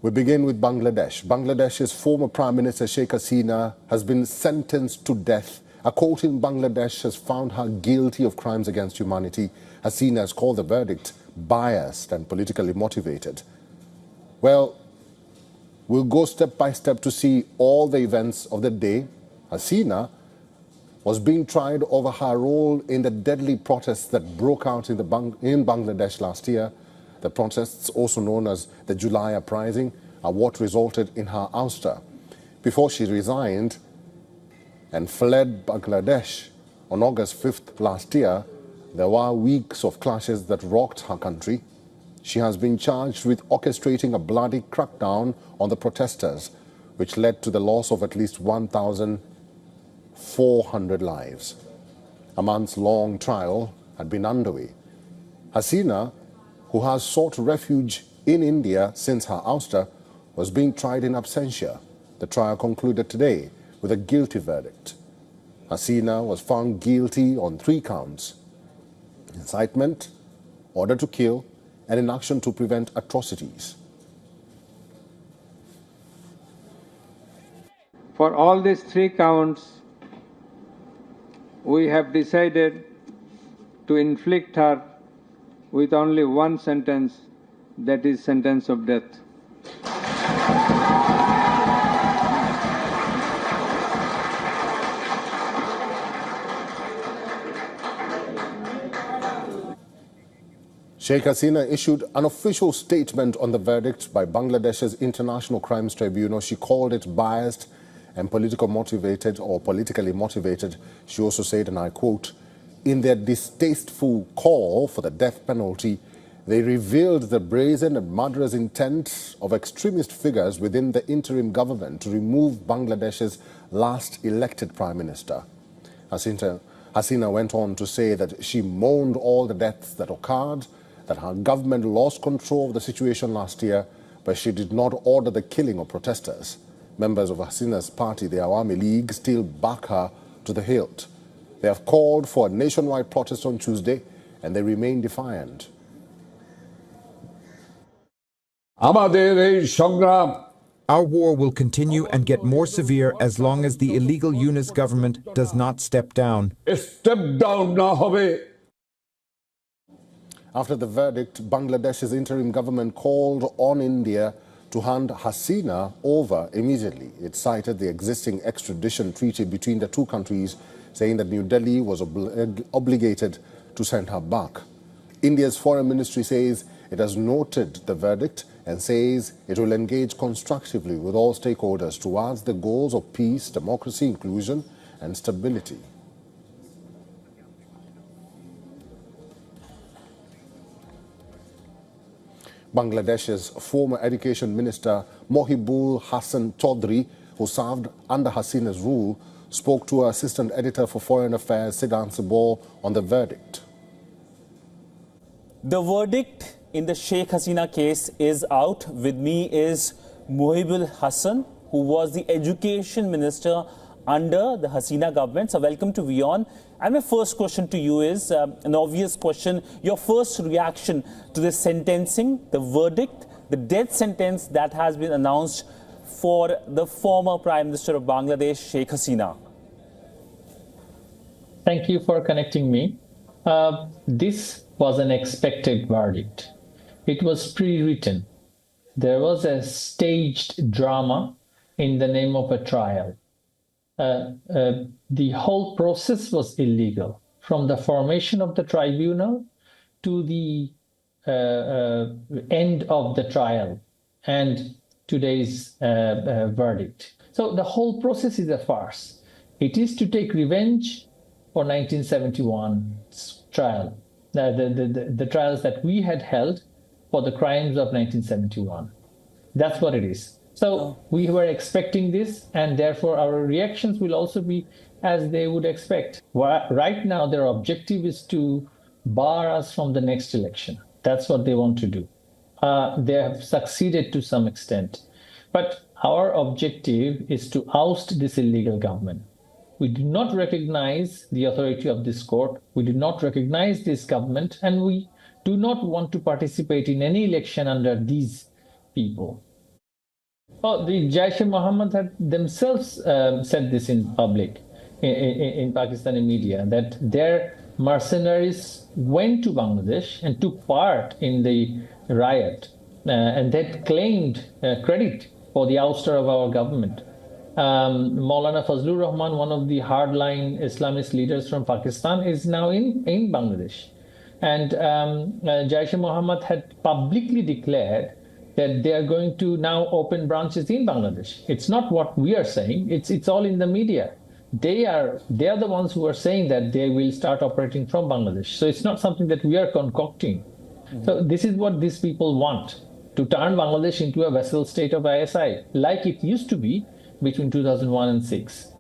We begin with Bangladesh. Bangladesh's former Prime Minister Sheikh Hasina has been sentenced to death. A court in Bangladesh has found her guilty of crimes against humanity. Hasina has called the verdict biased and politically motivated. Well, we'll go step by step to see all the events of the day. Hasina was being tried over her role in the deadly protests that broke out in Bangladesh last year. The protests, also known as the July Uprising, are what resulted in her ouster. Before she resigned and fled Bangladesh on August 5th last year, there were weeks of clashes that rocked her country. She has been charged with orchestrating a bloody crackdown on the protesters, which led to the loss of at least 1,400 lives. A months-long trial had been underway. Hasina, who has sought refuge in India since her ouster, was being tried in absentia. The trial concluded today with a guilty verdict. Hasina was found guilty on 3 counts: incitement, order to kill, and inaction to prevent atrocities. For all these 3 counts, we have decided to inflict her with only one sentence, that is sentence of death. Sheikh Hasina issued an official statement on the verdict by Bangladesh's International Crimes Tribunal. She called it biased and politically motivated. She also said, and I quote, "In their distasteful call for the death penalty, they revealed the brazen and murderous intent of extremist figures within the interim government to remove Bangladesh's last elected prime minister." Hasina went on to say that she mourned all the deaths that occurred, that her government lost control of the situation last year, but she did not order the killing of protesters. Members of Hasina's party, the Awami League, still back her to the hilt. They have called for a nationwide protest on Tuesday, and they remain defiant. Our war will continue and get more severe as long as the illegal Yunus government does not step down. After the verdict, Bangladesh's interim government called on India to hand Hasina over immediately. It cited the existing extradition treaty between the 2 countries, saying that New Delhi was obligated to send her back. India's foreign ministry says it has noted the verdict and says it will engage constructively with all stakeholders towards the goals of peace, democracy, inclusion, and stability. Bangladesh's former education minister Mohibul Hassan Chaudhry, who served under Hasina's rule, spoke to her assistant editor for foreign affairs Siddhant Sibol on the verdict. The verdict in the Sheikh Hasina case is out. With me is Mohibul Hassan, who was the education minister under the Hasina government. So welcome to WION. And my first question to you is an obvious question. Your first reaction to the sentencing, the verdict, the death sentence that has been announced for the former Prime Minister of Bangladesh, Sheikh Hasina. Thank you for connecting me. This was an expected verdict. It was pre-written. There was a staged drama in the name of a trial. The whole process was illegal, from the formation of the tribunal to the end of the trial and today's verdict. So the whole process is a farce. It is to take revenge for 1971's trial, the trials that we had held for the crimes of 1971. That's what it is. So we were expecting this, and therefore our reactions will also be as they would expect. Right now, their objective is to bar us from the next election. That's what they want to do. They have succeeded to some extent. But our objective is to oust this illegal government. We do not recognize the authority of this court. We do not recognize this government, and we do not want to participate in any election under these people. Oh, the Jaish-e-Mohammed had themselves said this in public, in Pakistani media, that their mercenaries went to Bangladesh and took part in the riot, and that claimed credit for the ouster of our government. Maulana Fazlur Rahman, one of the hardline Islamist leaders from Pakistan, is now in Bangladesh. And Jaish-e-Mohammed had publicly declared that they are going to now open branches in Bangladesh. It's not what we are saying. It's all in the media. They are the ones who are saying that they will start operating from Bangladesh. So it's not something that we are concocting. So this is what these people want, to turn Bangladesh into a vassal state of ISI, like it used to be between 2001 and 6.